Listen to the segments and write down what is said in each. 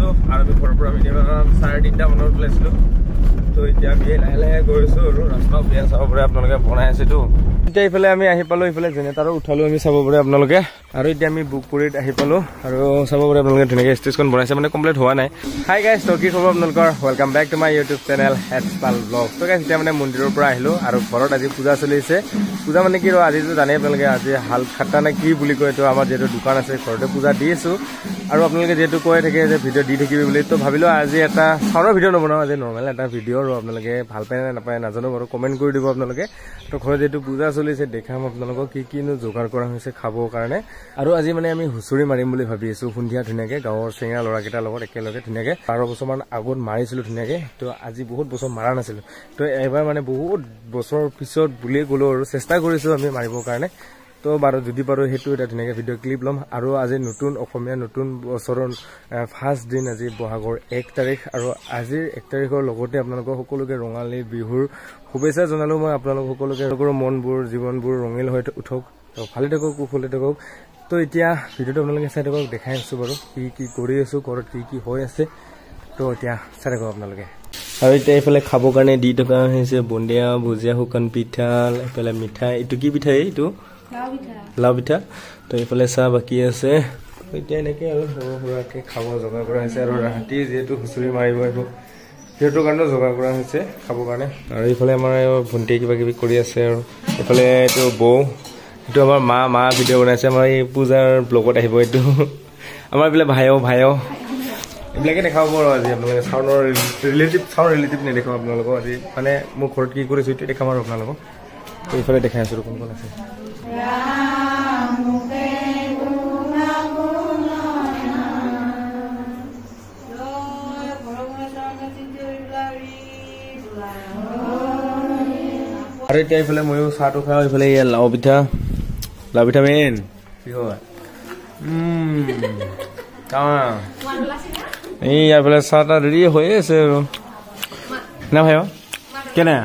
গৈছোঁ আৰু আমি ঘৰৰ পৰা মিনিমাম 3:30 মানত ওলাইছিলোঁ। তো এতিয়া আমি লাহে লাহে গৈ আছোঁ আৰু ৰাস্তাও বিয়া চাব পাৰে আপোনালোকে বনাই আছেতো। এতিয়া এইফালে আমি আহি পালোঁ, এইফালে জেনেৰেটাৰো উঠালোঁ আমি চাব পাৰে আপোনালোকে। আৰু এতিয়া আমি বুকপুৰীত আহি পালোঁ আৰু চাব পাৰে আপোনালোকে ধুনীয়াকৈ ষ্টেজখন বনাইছে, মানে কমপ্লিট হোৱা নাই। হাই গাইজ, তো কি খবৰ আপোনালোকৰ? Welcome back to my YouTube channel হেডপাল ব্লগ। তো গাইজ এতিয়া মানে মন্দিৰৰ পৰা আহিলোঁ আৰু ঘৰত আজি পূজা চলিছে। পূজা মানে কি, আজিতো জানেই আপোনালোকে, আজি হাল খাটা নে কি বুলি কয়, তো আমাৰ যিহেতু দোকান আছে ঘৰতে পূজা দি আছোঁ। আৰু আপোনালোকে যিহেতু কৈ থাকে যে ভিডিঅ' দি থাকিবি বুলি, তো ভাবিলোঁ আজি এটা চাউলৰ ভিডিঅ' নবনাওঁ, আজি নৰ্মেল এটা ভিডিঅ'। আৰু আপোনালোকে ভাল পায় নে নাপায় নাজানো বাৰু, কমেণ্ট কৰি দিব আপোনালোকে। তো ঘৰত যিহেতু পূজা চলিছে দেখাম আপোনালোকক কি কিনো যোগাৰ কৰা হৈছে খাবৰ কাৰণে। আৰু আজি মানে আমি হুঁচৰি মাৰিম বুলি ভাবি আছোঁ সন্ধিয়া ধুনীয়াকৈ গাঁৱৰ চেঙা ল'ৰাকেইটাৰ লগত একেলগে ধুনীয়াকৈ। 12 বছৰমান আগত মাৰিছিলোঁ ধুনীয়াকৈ, তো আজি বহুত বছৰ মাৰা নাছিলোঁ। তো এবাৰ মানে বহুত বছৰ পিছত বুলিয়ে গ'লোঁ আৰু চেষ্টা কৰিছোঁ আমি মাৰিবৰ কাৰণে। তো বাৰু যদি পাৰোঁ সেইটো এটা ধুনীয়াকৈ ভিডিঅ' ক্লিপ ল'ম। আৰু আজি নতুন অসমীয়া নতুন বছৰৰ ফাৰ্ষ্ট দিন, আজি বহাগৰ 1 তাৰিখ। আৰু আজিৰ 1 তাৰিখৰ লগতে আপোনালোকৰ সকলোকে ৰঙালী বিহুৰ শুভেচ্ছা জনালোঁ মই আপোনালোক সকলোকে। সকলো মনবোৰ জীৱনবোৰ ৰঙীল হৈ উঠক, তো ভালে থাকক, কুশলে থাকক। তো এতিয়া ভিডিঅ'টো আপোনালোকে চাই থাকক, দেখাই আছোঁ বাৰু কি কি কৰি আছোঁ, ঘৰত কি কি হৈ আছে। তো এতিয়া চাই থাকক আপোনালোকে। আৰু এতিয়া এইফালে খাবৰ কাৰণে দি থকা হৈছে বুন্দিয়া, ভুজিয়া, শুকান পিঠা, এইফালে মিঠাই। এইটো কি পিঠা? এইটো লাও পিঠা। তো এইফালে চাহ বাকী আছে। এতিয়া এনেকৈ আৰু সৰু সুৰাকৈ খাব যোগাৰ কৰা হৈছে। আৰু ৰাতি যিহেতু হুঁচৰি মাৰিব আহিব, সিহঁতৰ কাৰণেও যোগাৰ কৰা হৈছে খাবৰ কাৰণে। আৰু এইফালে আমাৰ ভণ্টিয়ে কিবা কিবি কৰি আছে। আৰু এইফালে এইটো বৌ, এইটো আমাৰ মা ভিডিঅ' বনাইছে। আমাৰ এই পূজাৰ ব্লগত আহিব এইটো। আমাৰ এইফালে ভায়েও এইবিলাকে দেখাব আৰু আজি আপোনালোকে। চাউলৰ ৰিলেটিভ নেদেখাম আপোনালোকক আজি, মানে মোৰ ঘৰত কি কৰিছোঁ এইটো দেখাম আৰু আপোনালোকক। তো এইফালে দেখাই আছোঁ কোন কোন আছে। আৰু এতিয়া এইফালে ময়ো চাহটো খাওঁ। এইফালে লাও পিঠা মেইন কি হয় এই এইফালে চাহ তাহ ৰেডি হৈ আছে আৰু না ভাই কেনে।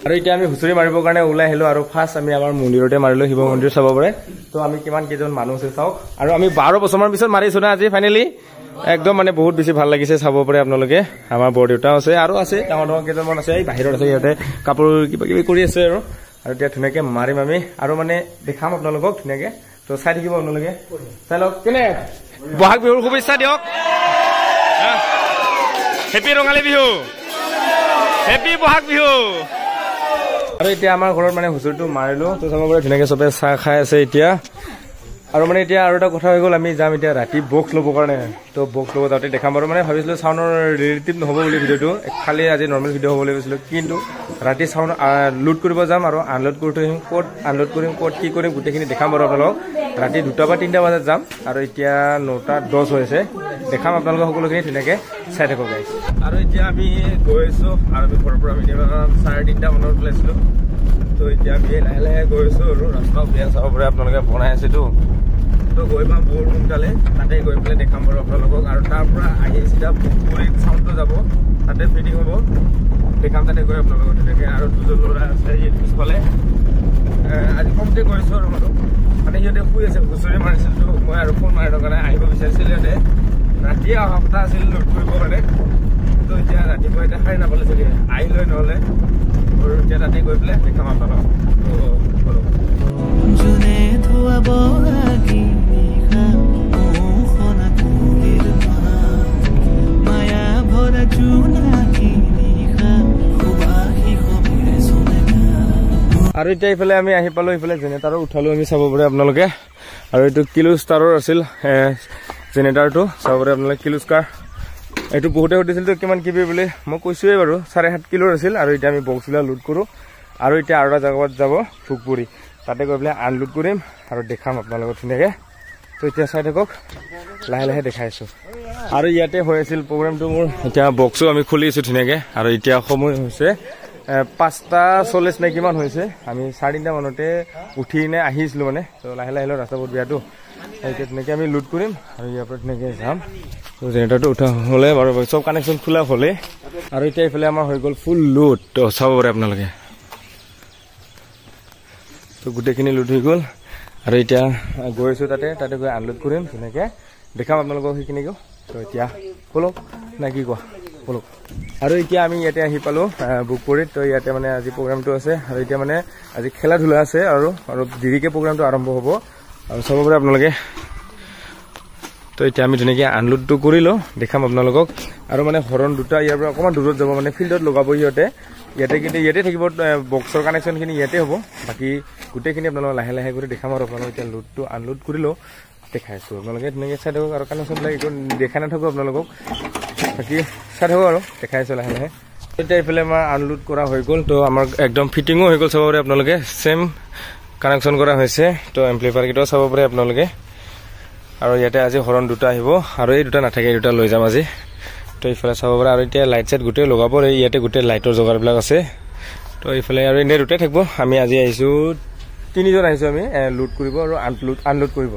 আৰু এতিয়া আমি হুঁচৰি মাৰিবৰ কাৰণে ওলাই আহিলোঁ। আৰু ফাৰ্ষ্ট আমি আমাৰ মন্দিৰতে মাৰিলোঁ, শিৱ মন্দিৰ চাব পাৰে। তো আমি কিমান কেইজন মানুহ আছে চাওক। আৰু আমি 12 বছৰমান পিছত মাৰিছোঁ না আজি ফাইনেলি। একদম মানে বহুত বেছি ভাল লাগিছে, চাব পাৰে আপোনালোকে। আমাৰ বৰদেউতাও আছে আৰু আছে ডাঙৰ কেইজনমান আছে, এই বাহিৰত আছে, সিহঁতে কাপোৰ কিবা কিবি কৰি আছে। আৰু এতিয়া ধুনীয়াকৈ মাৰিম আমি, আৰু মানে দেখাম আপোনালোকক ধুনীয়াকৈ। তো চাই থাকিব আপোনালোকে, চাই লওক। কেনে বহাগ বিহুৰ শুভেচ্ছা দিয়ক, হেপী ৰঙালী বিহু, হেপী বহাগ বিহু। আৰু এতিয়া আমাৰ ঘৰত মানে হুঁচৰিটো মাৰিলোঁ। তো চাব পাৰে ধুনীয়াকৈ চবে চাহ খাই আছে এতিয়া। আৰু মানে এতিয়া আৰু এটা কথা হৈ গ'ল, আমি যাম এতিয়া ৰাতি বক্স ল'বৰ কাৰণে। তো বক্স ল'ব যাওঁতে দেখাম বাৰু, মানে ভাবিছিলোঁ চাউণ্ডৰ ৰিলেটিভ নহ'ব বুলি ভিডিঅ'টো, খালি আজি নৰ্মেল ভিডিঅ' হ'ব বুলি ভাবিছিলোঁ। কিন্তু ৰাতি চাউণ্ড লোড কৰিব যাম আৰু আনলোড কৰি থৈ আহিম। ক'ত আনলোড কৰিম, ক'ত কি কৰিম গোটেইখিনি দেখাম বাৰু আপোনালোকক। ৰাতি 2টা বা 3টা বজাত যাম। আৰু এতিয়া 9:10 হৈছে, দেখাম আপোনালোকক সকলোখিনি ধুনীয়াকৈ চাই থাকক গাইজ। আৰু এতিয়া আমি গৈ আছোঁ, আৰু আমি ঘৰৰ পৰা মিনিমাম 3:30 মানত ওলাইছিলোঁ। তো এতিয়া আমি লাহে লাহে গৈ আছোঁ আৰু ৰাস্তাও বিয়া চাব পাৰে আপোনালোকে বনাই আছেতো। তো গৈ পাম বহুত সোনকালে, তাতে গৈ পেলাই দেখাম বাৰু আপোনালোকক। আৰু তাৰ পৰা আহি চিধা বুকপুৰীত চাউণ্ডটো যাব, তাতে ফিটিং হ'ব, দেখাম তাতে গৈ আপোনালোকক ধুনীয়াকৈ। আৰু 2জন ল'ৰা আছে পিছফালে, আজি কমতে গৈছোঁ আৰু মানুহ, মানে সিহঁতে শুই আছে, হুঁচৰি মাৰিছিলতো মই আৰু ফোন মাৰিৰ কাৰণে আহিব বিচাৰিছিল সিহঁতে। ৰাতিয়ে অহা কথা আছিল লোড কৰিবৰ কাৰণে। তো এতিয়া ৰাতিপুৱা এতিয়া সাৰি নাপালে চাগে, আহিলৈ নহ'লে। আৰু এতিয়া তাতে গৈ পেলাই দেখাম আপোনালোকক। তো ব'লক। আৰু এতিয়া এইফালে আমি আহি পালোঁ, এইফালে জেনেৰেটাৰো উঠালোঁ আমি চাব পাৰে আপোনালোকে। আৰু এইটো কিলো ষ্টাৰৰ আছিল জেনেৰেটাৰটো, চাব পাৰে আপোনালোকে কিলো ষ্টাৰ। এইটো বহুতে সুধিছিলতো কিমান কিবি বুলি, মই কৈছোঁৱেই বাৰু 7.5 কিলোৰ আছিল। আৰু এতিয়া আমি বক্সবিলাক লোড কৰোঁ। আৰু এতিয়া আৰু এটা জেগাত যাব ভোগপুৰী, তাতে গৈ পেলাই আনলোড কৰিম আৰু দেখাম আপোনালোকক ধুনীয়াকৈ। তো এতিয়া চাই থাকক, লাহে লাহে দেখাইছোঁ। আৰু ইয়াতে হৈ আছিল প্ৰগ্ৰেমটো মোৰ। এতিয়া বক্সো আমি খুলিছোঁ ধুনীয়াকৈ। আৰু এতিয়া সময় হৈছে 5:40 নে কিমান হৈছে। আমি 3:30 মানতে উঠি কিনে আহিছিলোঁ মানে। তো লাহে লাহে ৰাস্তা বহুত বেয়াটো, এতিয়া ধুনীয়াকৈ আমি লোড কৰিম আৰু ইয়াৰ পৰা ধুনীয়াকৈ যাম। তো জেনেৰেটাৰটো উঠা হ'লে বাৰু চব কানেকশ্যন খোলা হ'লে। আৰু এতিয়া এইফালে আমাৰ হৈ গ'ল ফুল লোড, তো চাব পাৰে আপোনালোকে। তো গোটেইখিনি লোড হৈ গ'ল। আৰু এতিয়া গৈ আছোঁ তাতে গৈ আনলোড কৰিম ধুনীয়াকৈ। দেখাম আপোনালোকক সেইখিনিকো তো এতিয়া বলক না কি কোৱা বলক আৰু এতিয়া আমি ইয়াতে আহি পালোঁ বুকপুৰীত তো ইয়াতে মানে আজি প্ৰগ্ৰামটো আছে আৰু এতিয়া মানে আজি খেলা ধূলা আছে আৰু দেৰিকৈ প্ৰগ্ৰামটো আৰম্ভ হ'ব আৰু চাব পাৰে আপোনালোকে তো এতিয়া আমি ধুনীয়াকৈ আনলোডটো কৰিলোঁ দেখাম আপোনালোকক আৰু মানে হৰণ দুটা ইয়াৰ পৰা অকণমান দূৰত যাব মানে ফিল্ডত লগাব সিহঁতে ইয়াতে কিন্তু ইয়াতে থাকিব বক্সৰ কানেকশ্যনখিনি ইয়াতে হ'ব বাকী গোটেইখিনি আপোনালোকক লাহে লাহে কৰি দেখাম আৰু আপোনালোকে এতিয়া লোডটো আনলোড কৰিলোঁ দেখাইছোঁ আপোনালোকে ধুনীয়াকৈ চাই থাকক আৰু কানেকশ্যনবিলাক একো দেখাই নাথাকোঁ আপোনালোকক বাকী চাই থাকক আৰু দেখাইছোঁ লাহে লাহে এতিয়া এইফালে আমাৰ আনলোড কৰা হৈ গ'ল তো আমাৰ একদম ফিটিঙো হৈ গ'ল চাব পাৰে আপোনালোকে ছেম কানেকশ্যন কৰা হৈছে তো এম্প্লিফায়াৰকেইটাও চাব পাৰে আপোনালোকে আৰু ইয়াতে আজি হৰণ দুটা আহিব আৰু এই দুটা নাথাকে এই দুটা লৈ যাম আজি তো এইফালে চাব পাৰে আৰু এতিয়া লাইট চাইট গোটেই লগাব ইয়াতে গোটেই লাইটৰ যোগাৰবিলাক আছে তো এইফালে আৰু এনেই দুটাই থাকিব আমি আজি আহিছোঁ 3জন আহিছোঁ আমি লোড কৰিব আৰু আনলোড কৰিব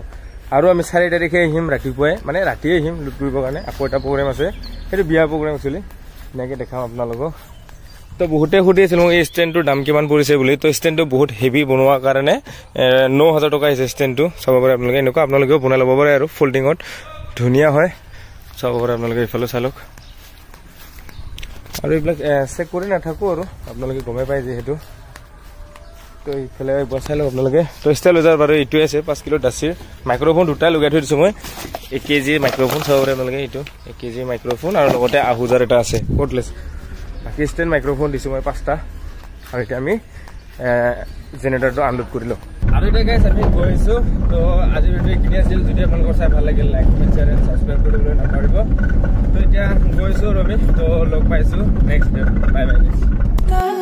আৰু আমি 4 তাৰিখে আহিম ৰাতিপুৱাই মানে ৰাতিয়ে আহিম লোড কৰিবৰ কাৰণে আকৌ এটা প্ৰগ্ৰেম আছে সেইটো বিয়া প্ৰগ্ৰেম একচুৱেলি এনেকৈ দেখাম আপোনালোকক তো বহুতে সুধি আছিলোঁ এই ষ্টেণ্ডটোৰ দাম কিমান পৰিছে বুলি তো ষ্টেণ্ডটো বহুত হেভি বনোৱাৰ কাৰণে 9,000 টকা আহিছে ষ্টেণ্ডটো চাব পাৰে আপোনালোকে এনেকুৱা আপোনালোকেও বনাই ল'ব পাৰে আৰু ফল্ডিঙত ধুনীয়া হয় চাব পাৰে আপোনালোকে এইফালে চাই লওক আৰু এইবিলাক চেক কৰি নাথাকোঁ আৰু আপোনালোকে গমেই পায় যিহেতু তো এইফালে একবাৰ চাই লওক আপোনালোকে তো ষ্টাইলাইজাৰ বাৰু এইটোৱে আছে 5 কিলো দাচিৰ মাইক্ৰফোন দুটাই লগাই থৈ দিছোঁ মই 1 কেজি মাইক্ৰফোন চাব পাৰে আপোনালোকে এইটো 1 কেজি মাইক্ৰফোন আৰু লগতে আহুজাৰ এটা আছে কৰ্ডলেছ বাকী ষ্টেণ্ড মাইক্ৰফোন দিছোঁ মই 5টা আৰু এতিয়া আমি জেনেৰেটৰটো আনলোড কৰিলোঁ আৰু এতিয়া গাইছ আমি গৈ আছোঁ তো আজি ভিডিঅ' এইখিনি আছিল যদি আপোনালোকৰ চাই ভাল লাগিল like comment share and subscribe কৰিবলৈ নাপাহৰিব তো এতিয়া গৈছোঁ আৰু আমি তো লগ পাইছোঁ নেক্সট ডে বাই বাই গাইছ